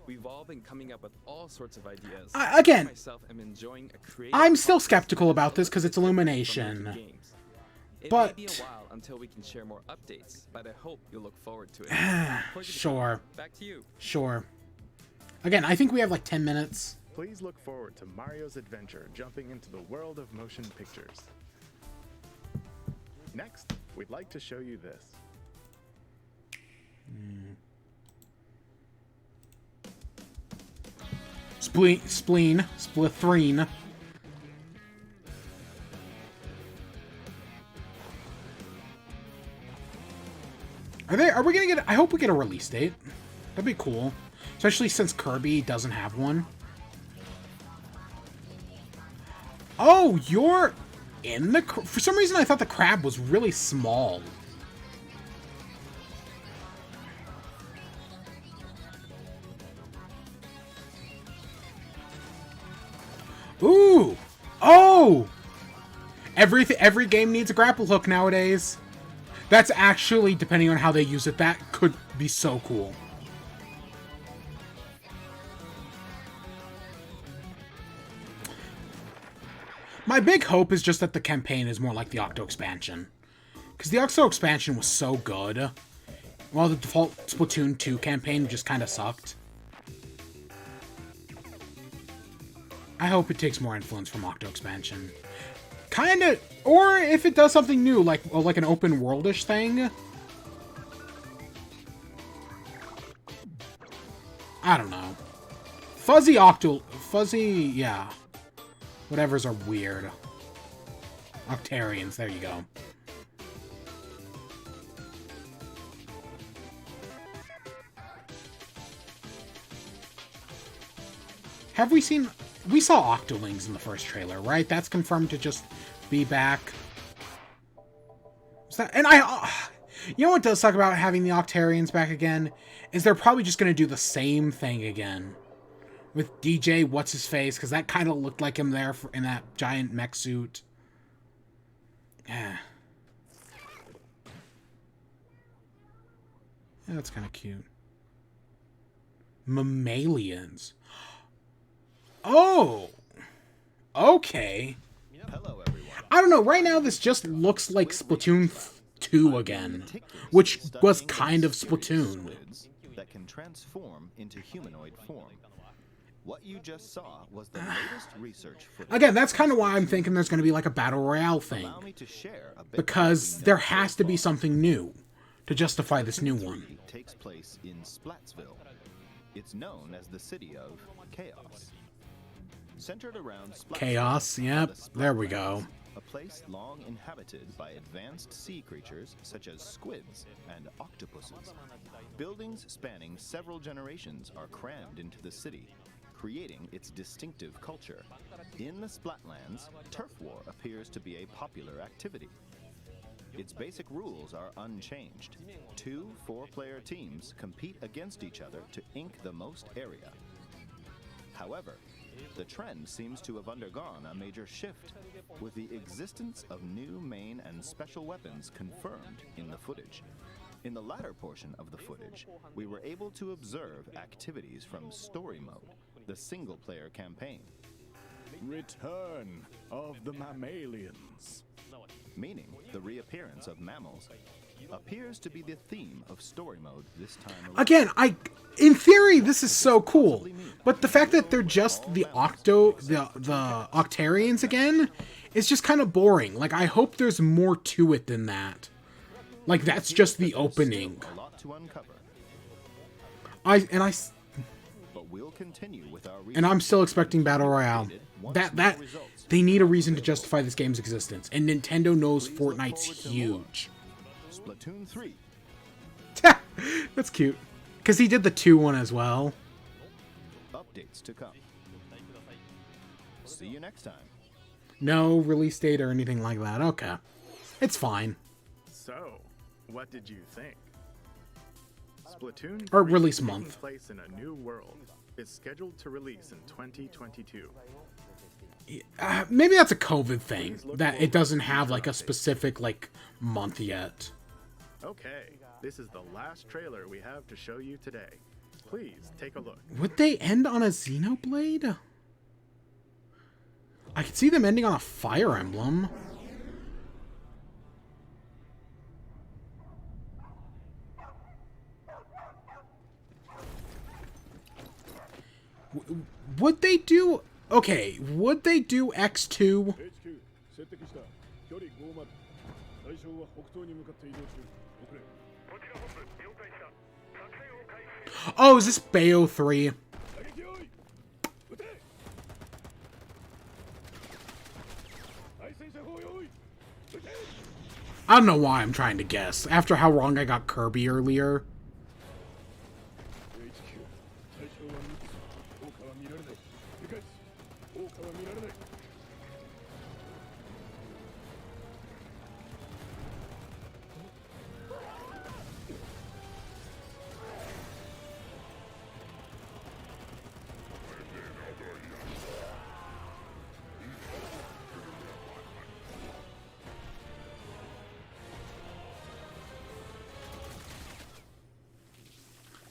We've all been coming up with all sorts of ideas. Again, myself am enjoying a creative I'm still process skeptical that about is this 'cause it's different from Illumination. making games. It But- may be a while until we can share more updates, but I hope you'll look forward to it. Kojima-san, Sure, Back to you. sure. Again, I think we have like 10 minutes. Please look forward to Mario's adventure jumping into the world of motion pictures. Next, we'd like to show you this. Splithrine. Are we gonna get, I hope we get a release date. That'd be cool. Especially since Kirby doesn't have one. Oh, you're in the, for some reason I thought the crab was really small. Ooh! Oh! Every game needs a grapple hook nowadays. That's actually, depending on how they use it, that could be so cool. My big hope is just that the campaign is more like the Octo expansion. Because the Octo expansion was so good, while the default Splatoon 2 campaign just kind of sucked. I hope it takes more influence from Octo expansion. Kinda, or if it does something new, like an open worldish thing. I don't know. Yeah. Whatevers are weird. Octarians, there you go. Have we seen... We saw Octolings in the first trailer, right? That's confirmed to just be back. Is that... And you know what does suck about having the Octarians back again? Is they're probably just going to do the same thing again. With DJ What's-His-Face, because that kind of looked like him there in that giant mech suit. Yeah. Yeah, that's kind of cute. Mammalians. Oh! Okay. Hello, everyone. I don't know, right now this just looks like Splatoon 2 again. Which was kind of Splatoon. That can transform into humanoid form. What you just saw was the latest research footage. Again, that's kind of why I'm thinking there's going to be like a Battle Royale thing. Because there has to be something new to justify this new one. Takes place in Splatsville. It's known as the city of Chaos. Centered around Chaos, yep, there we go. A place long inhabited by advanced sea creatures such as squids and octopuses. Buildings spanning several generations are crammed into the city, creating its distinctive culture. In the Splatlands, turf war appears to be a popular activity. Its basic rules are unchanged. 2 4-player teams compete against each other to ink the most area. However, the trend seems to have undergone a major shift, with the existence of new main and special weapons confirmed in the footage. In the latter portion of the footage, we were able to observe activities from Story Mode, the single-player campaign. Return of the mammalians. Meaning the reappearance of mammals appears to be the theme of Story Mode this time around. Again, in theory, this is so cool, but the fact that they're just the Octarians again is just kind of boring. Like, I hope there's more to it than that. Like, that's just the opening. A lot to uncover. But we'll continue with our And I'm still expecting Battle Royale. They need a reason to justify this game's existence, and Nintendo knows Fortnite's huge. Splatoon 3. That's cute. Because he did the 2 one as well. Updates to come. See you next time. No release date or anything like that. Okay. It's fine. So, what did you think? Splatoon 3, Or release taking month. place in a new world, is scheduled to release in 2022. Maybe that's a COVID thing, that it doesn't have like a specific like month yet. Okay, this is the last trailer we have to show you today. Please take a look. Would they end on a Xenoblade? I could see them ending on a Fire Emblem. Would they do... Okay, would they do X2? Oh, is this Bayo 3? I don't know why I'm trying to guess, after how wrong I got Kirby earlier.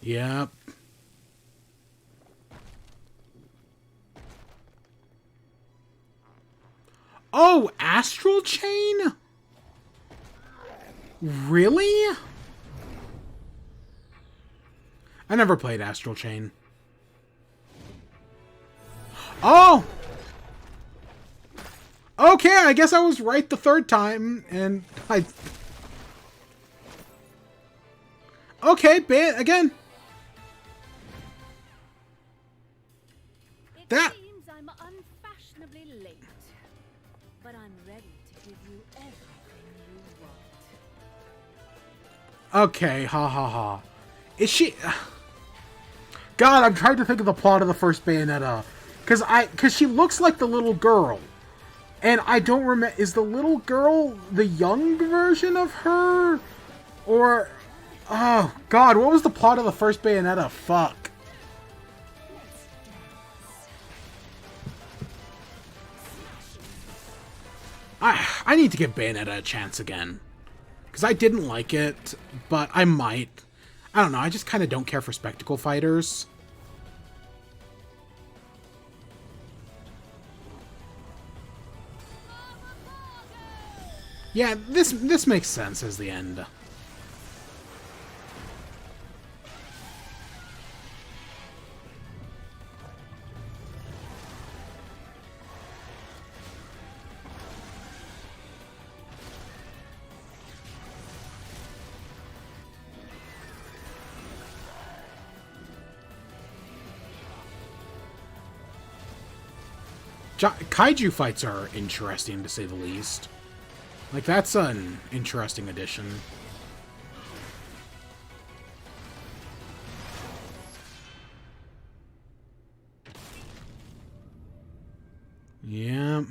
Yep. Oh, Astral Chain? Really? I never played Astral Chain. Oh! Okay, I guess I was right the third time, and I... Okay, again. It seems I'm unfashionably late, but I'm ready to give you everything you want. Okay, ha ha ha. Is she... God, I'm trying to think of the plot of the first Bayonetta. Because she looks like the little girl. And I don't remember, is the little girl the young version of her? Or, oh god, what was the plot of the first Bayonetta? Fuck. I need to give Bayonetta a chance again. Because I didn't like it, but I might. I don't know, I just kind of don't care for spectacle fighters. Yeah, this makes sense as the end. Kaiju fights are interesting, to say the least. Like, that's an interesting addition. Yeah.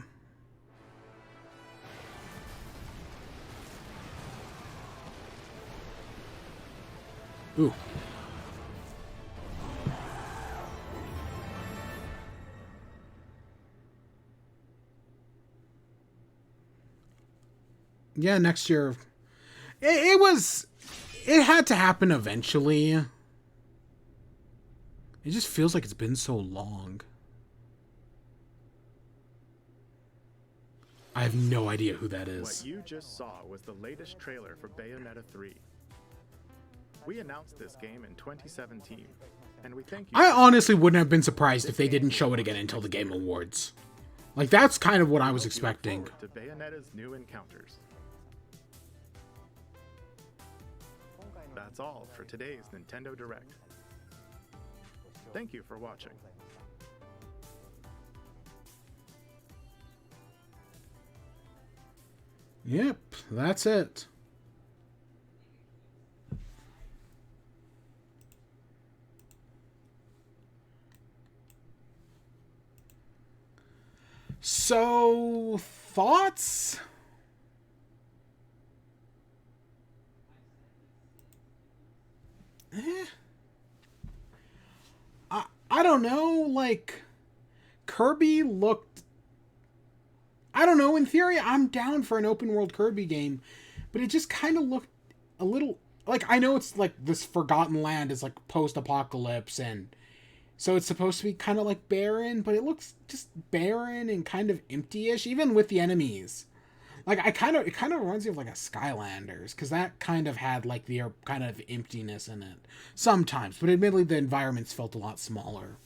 Ooh. Yeah, next year. It had to happen eventually. It just feels like it's been so long. I have no idea who that is. What you just saw was the latest trailer for Bayonetta 3. We announced this game in 2017, and we thank you. I honestly wouldn't have been surprised if they didn't show it again until the Game Awards. Like, that's kind of what I was expecting. To Bayonetta's new encounters. That's all for today's Nintendo Direct. Thank you for watching. Yep, that's it. So, thoughts? I don't know, like, Kirby looked... I don't know, in theory, I'm down for an open world Kirby game, but it just kind of looked a little... Like, I know it's, like, this Forgotten Land is, like, post-apocalypse, and so it's supposed to be kind of, like, barren, but it looks just barren and kind of empty-ish, even with the enemies. Like, it kind of reminds me of, like, a Skylanders, because that kind of had, like, the kind of emptiness in it. Sometimes, but admittedly, the environments felt a lot smaller.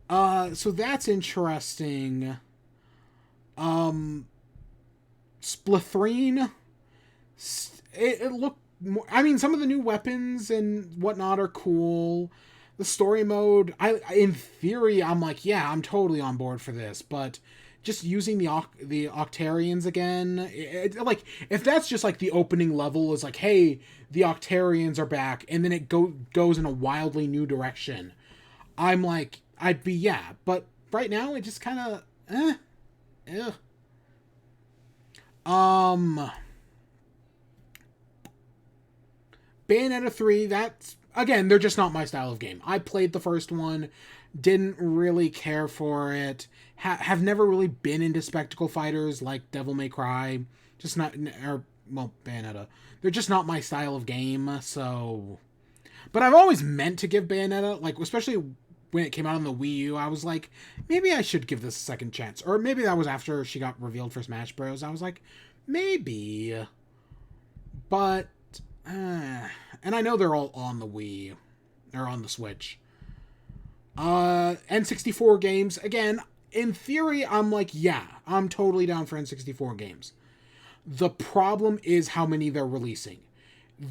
So that's interesting. Splathrine, it looked more, I mean, some of the new weapons and whatnot are cool. The story mode, in theory, I'm like, yeah, I'm totally on board for this, but just using the Octarians again, like, if that's just like the opening level is like, hey, the Octarians are back, and then it goes in a wildly new direction, I'm like, I'd be, yeah, but right now it just kind of, Bayonetta 3, that's, again, they're just not my style of game. I played the first one, didn't really care for it, have never really been into spectacle fighters like Devil May Cry, just not, or, well, Bayonetta. They're just not my style of game, so... But I've always meant to give Bayonetta, like, especially when it came out on the Wii U, I was like, maybe I should give this a second chance. Or maybe that was after she got revealed for Smash Bros. I was like, maybe. But, and I know they're all on the Wii, or on the Switch. N64 games, again, in theory, I'm like, yeah, I'm totally down for N64 games. The problem is how many they're releasing.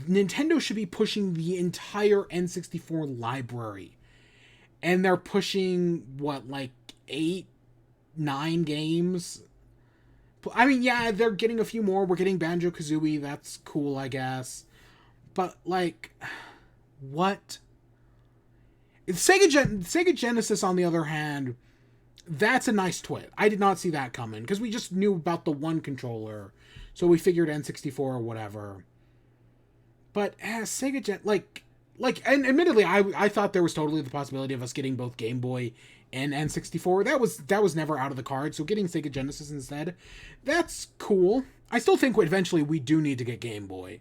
Nintendo should be pushing the entire N64 library. And they're pushing, what, like, 8, 9 games? I mean, yeah, they're getting a few more. We're getting Banjo-Kazooie. That's cool, I guess. But, like, what? Sega Genesis, on the other hand, That's a nice twist. I did not see that coming, because we just knew about the one controller, so we figured N64 or whatever. But as Sega Gen, and admittedly, I thought there was totally the possibility of us getting both Game Boy and N64. That was never out of the card. So getting Sega Genesis instead, that's cool. I still think eventually we do need to get Game Boy.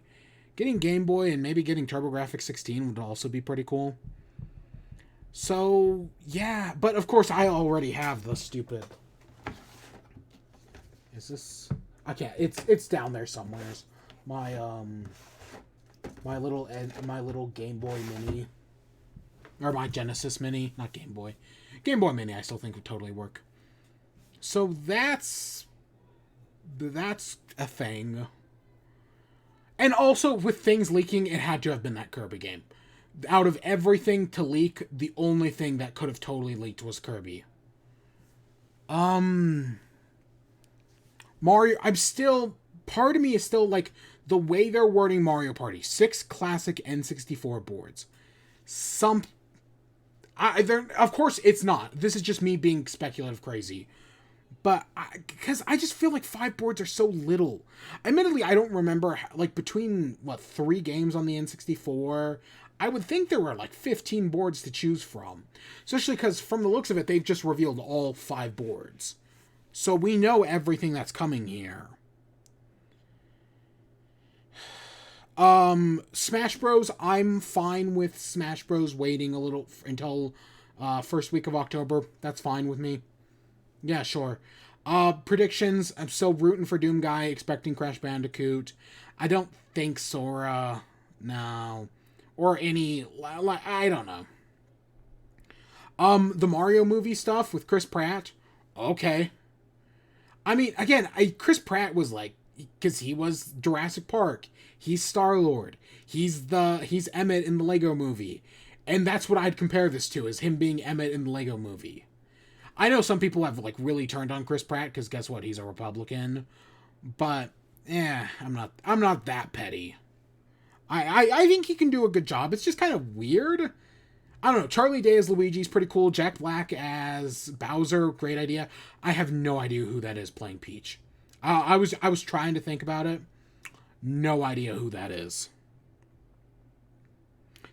Getting Game Boy and maybe getting TurboGrafx 16 would also be pretty cool. So yeah, but of course I already have the stupid. Is this? I can't. It's down there somewhere. My little Game Boy Mini, or my Genesis Mini, not Game Boy. Game Boy Mini I still think would totally work. So that's a thing. And also, with things leaking, it had to have been that Kirby game. Out of everything to leak, the only thing that could have totally leaked was Kirby. Mario, part of me is still like, the way they're wording Mario Party, 6 classic N64 boards. Of course it's not. This is just me being speculative crazy. But, because I just feel like 5 boards are so little. Admittedly, I don't remember, between, 3 games on the N64, I would think there were, 15 boards to choose from. Especially because, from the looks of it, they've just revealed all 5 boards. So we know everything that's coming here. Smash Bros, I'm fine with Smash Bros waiting a little until, first week of October. That's fine with me. Yeah, sure. Predictions, I'm still rooting for Doom Guy, expecting Crash Bandicoot. I don't think Sora, no. Or any, I don't know. The Mario movie stuff with Chris Pratt, okay. I mean, again, Chris Pratt was because he was Jurassic Park. He's Star-Lord. He's Emmett in the Lego movie. And that's what I'd compare this to, is him being Emmett in the Lego movie. I know some people have, really turned on Chris Pratt, because guess what? He's a Republican. But, I'm not that petty. I think he can do a good job. It's just kind of weird. I don't know. Charlie Day as Luigi's pretty cool. Jack Black as Bowser, great idea. I have no idea who that is playing Peach. I was trying to think about it. No idea who that is.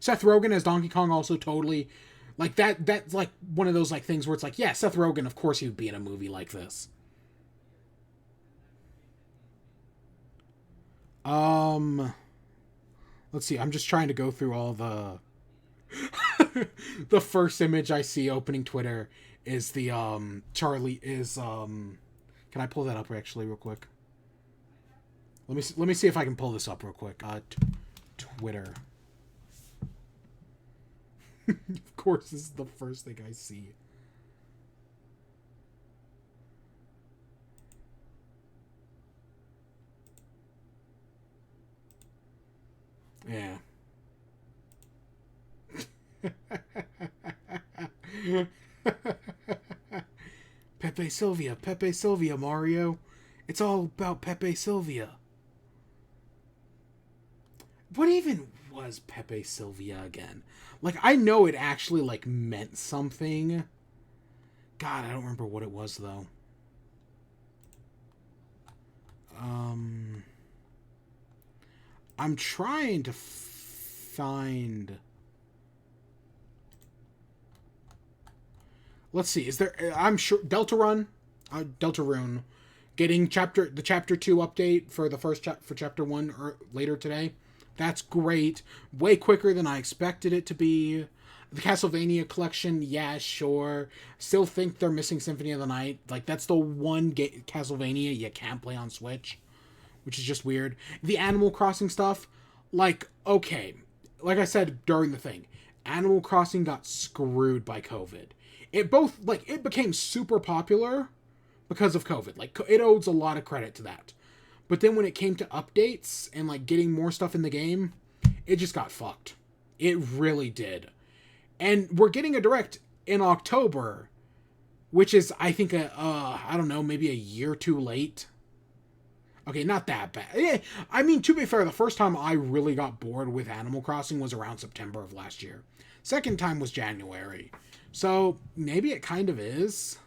Seth Rogen as Donkey Kong also totally, that's one of those things where it's yeah, Seth Rogen, of course he would be in a movie like this. Let's see, I'm just trying to go through all the the first image I see opening Twitter is the Charlie is can I pull that up actually real quick? Let me see if I can pull this up real quick. Twitter. Of course, this is the first thing I see. Yeah. Pepe Sylvia, Mario. It's all about Pepe Sylvia. What even was Pepe Sylvia again? I know it actually, meant something. God, I don't remember what it was, though. I'm trying to find... Let's see, is there... I'm sure... Deltarune, getting the Chapter 2 update for the for Chapter 1 or later today. That's great. Way quicker than I expected it to be. The Castlevania collection, yeah, sure. Still think they're missing Symphony of the Night. That's the one Castlevania you can't play on Switch, which is just weird. The Animal Crossing stuff, okay. Like I said during the thing, Animal Crossing got screwed by COVID. It became super popular because of COVID. It owes a lot of credit to that. But then when it came to updates and getting more stuff in the game, it just got fucked. It really did. And we're getting a direct in October, which is, I think, I don't know, maybe a year too late. Okay, not that bad. I mean, to be fair, the first time I really got bored with Animal Crossing was around September of last year. Second time was January. So maybe it kind of is.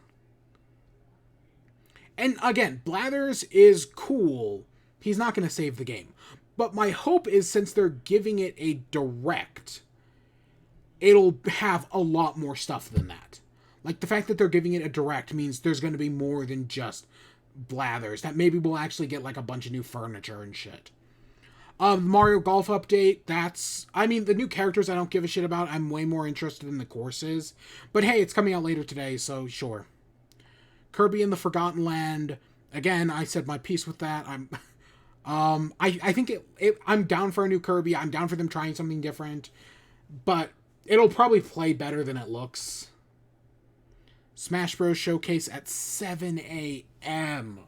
And again, Blathers is cool. He's not going to save the game. But my hope is, since they're giving it a direct, it'll have a lot more stuff than that. Like, the fact that they're giving it a direct means there's going to be more than just Blathers. That maybe we'll actually get, like, a bunch of new furniture and shit. Mario Golf update, that's... I mean, the new characters I don't give a shit about. I'm way more interested in the courses. But hey, it's coming out later today, so sure. Kirby and the Forgotten Land. Again, I said my piece with that. I think I'm down for a new Kirby. I'm down for them trying something different. But it'll probably play better than it looks. Smash Bros. Showcase at 7 a.m.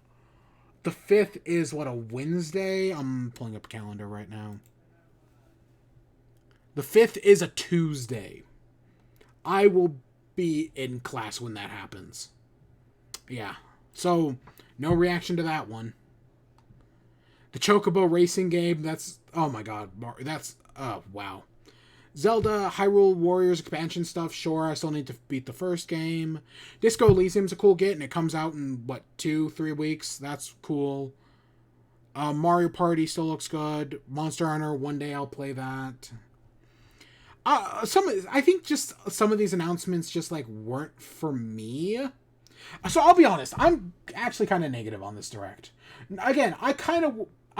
The 5th is, what, a Wednesday? I'm pulling up a calendar right now. The 5th is a Tuesday. I will be in class when that happens. Yeah. So, no reaction to that one. The Chocobo racing game, that's... Oh my god. That's... Oh, wow. Zelda, Hyrule Warriors expansion stuff, sure, I still need to beat the first game. Disco Elysium's a cool get, and it comes out in, what, 2-3 weeks? That's cool. Mario Party still looks good. Monster Hunter, one day I'll play that. I think just some of these announcements just, like, weren't for me. So I'll be honest, I'm actually kind of negative on this Direct. Again, I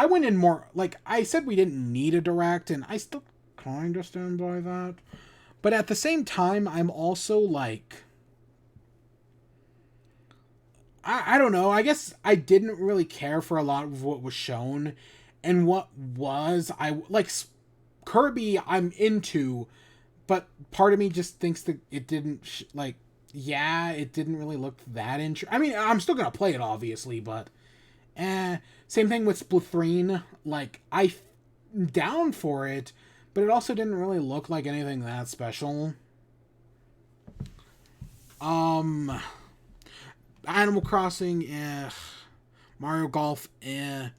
went in more, like, I said we didn't need a Direct, and I still kind of stand by that. But at the same time, I'm also like... I don't know, I guess I didn't really care for a lot of what was shown. And what was, like, Kirby I'm into, but part of me just thinks that it didn't, it didn't really look that interesting. I mean, I'm still gonna play it, obviously, but... Same thing with Splatoon. Like, I'm down for it, but it also didn't really look like anything that special. Animal Crossing, Mario Golf, The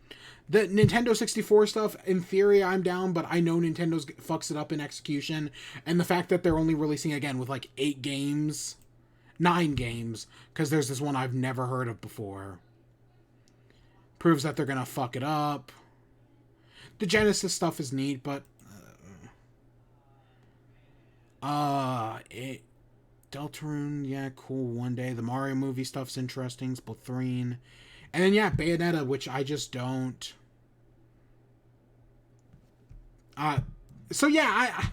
Nintendo 64 stuff, in theory, I'm down, but I know Nintendo fucks it up in execution. And the fact that they're only releasing, again, with like 9 games, because there's this one I've never heard of before, proves that they're gonna fuck it up. The Genesis stuff is neat, but Deltarune, yeah, cool, one day. The Mario movie stuff's interesting. Splatoon. And then, yeah, Bayonetta, which I just don't... So, yeah,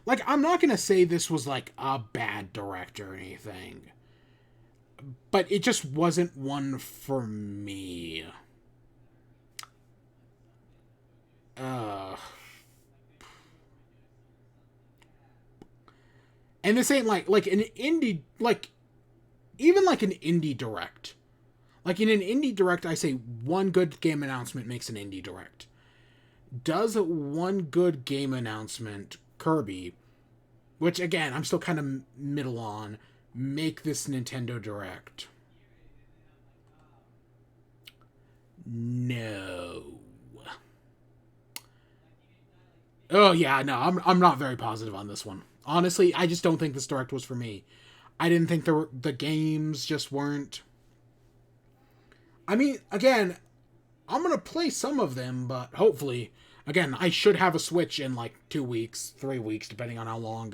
I'm not gonna say this was, like, a bad Direct or anything. But it just wasn't one for me. And this ain't like an indie, like, even like an indie Direct. Like, in an indie Direct, I say one good game announcement makes an indie Direct. Does one good game announcement, Kirby, which, again, I'm still kind of middle on, make this Nintendo Direct? No. Oh, yeah, no, I'm not very positive on this one. Honestly, I just don't think this Direct was for me. I didn't think the games just weren't... I mean, again, I'm going to play some of them, but hopefully... Again, I should have a Switch in like 2 weeks, 3 weeks, depending on how long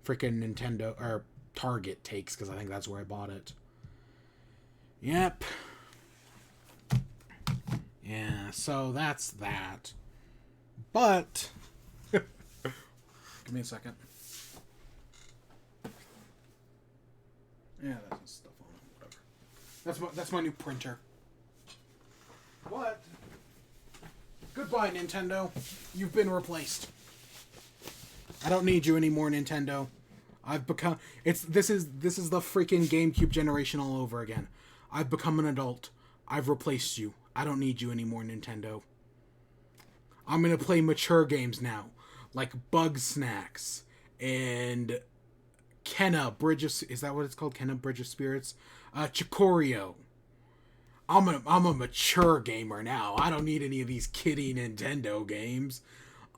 freaking Nintendo or Target takes, because I think that's where I bought it. Yep. Yeah, so that's that. But... Give me a second. Yeah, that's stuff on it. Whatever. That's my new printer. What? Goodbye, Nintendo. You've been replaced. I don't need you anymore, Nintendo. I've become... This is the freaking GameCube generation all over again. I've become an adult. I've replaced you. I don't need you anymore, Nintendo. I'm gonna play mature games now. Like Bug Snacks and Kenna Bridge of... Is that what it's called? Kenna Bridge of Spirits? Chicorio. I'm a mature gamer now. I don't need any of these kiddie Nintendo games.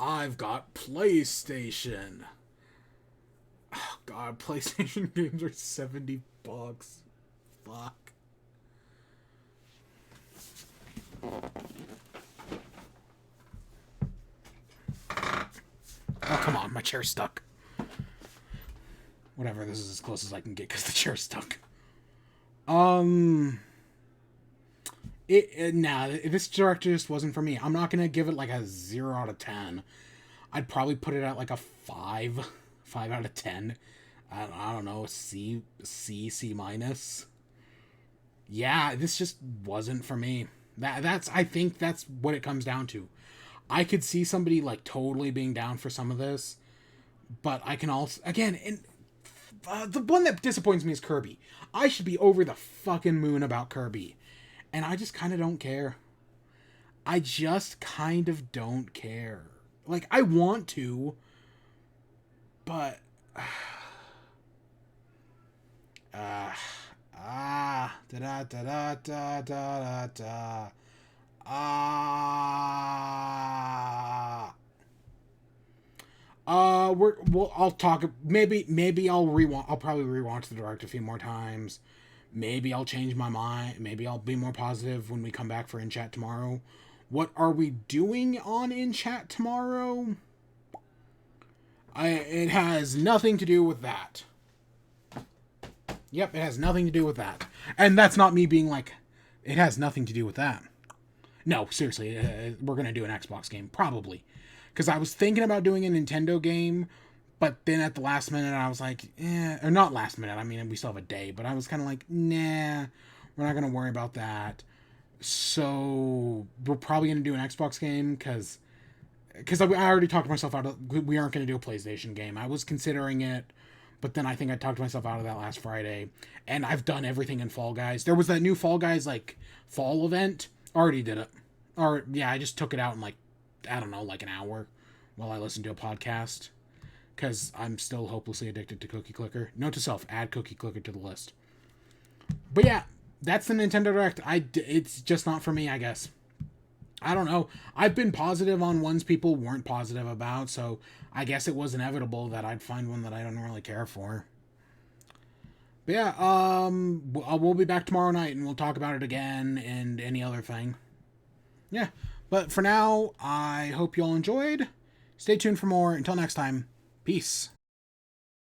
I've got PlayStation. Oh god, PlayStation games are $70. Fuck. chair's stuck. Whatever, this is as close as I can get because the chair's stuck. This direct just wasn't for me. I'm not gonna give it like a 0 out of 10. I'd probably put it at like a 5 out of 10. I don't know, C minus. Yeah, this just wasn't for me. I think that's what it comes down to. I could see somebody like totally being down for some of this, but I can also, again, the one that disappoints me is Kirby. I should be over the fucking moon about Kirby, and I just kind of don't care. I just kind of don't care. Like, I want to, but I'll talk. Maybe I'll probably rewatch the direct a few more times. Maybe I'll change my mind. Maybe I'll be more positive when we come back for In Chat tomorrow. What are we doing on In Chat tomorrow? It has nothing to do with that. Yep, it has nothing to do with that. And that's not me being like, it has nothing to do with that. No, seriously, we're going to do an Xbox game, probably. Because I was thinking about doing a Nintendo game, but then at the last minute I was like, or not last minute, I mean, we still have a day, but I was kind of like, nah, we're not going to worry about that. So, we're probably going to do an Xbox game, because I already talked myself out of, we aren't going to do a PlayStation game. I was considering it, but then I think I talked myself out of that last Friday, and I've done everything in Fall Guys. There was that new Fall Guys, like, fall event. Already did it. I just took it out in, like, I don't know, like an hour while I listened to a podcast, because I'm still hopelessly addicted to Cookie Clicker. Note to self, add Cookie Clicker to the list. But yeah, that's the Nintendo Direct. It's just not for me, I guess. I don't know. I've been positive on ones people weren't positive about, so I guess it was inevitable that I'd find one that I don't really care for. But yeah, we'll be back tomorrow night and we'll talk about it again and any other thing. Yeah, but for now, I hope you all enjoyed. Stay tuned for more. Until next time, peace.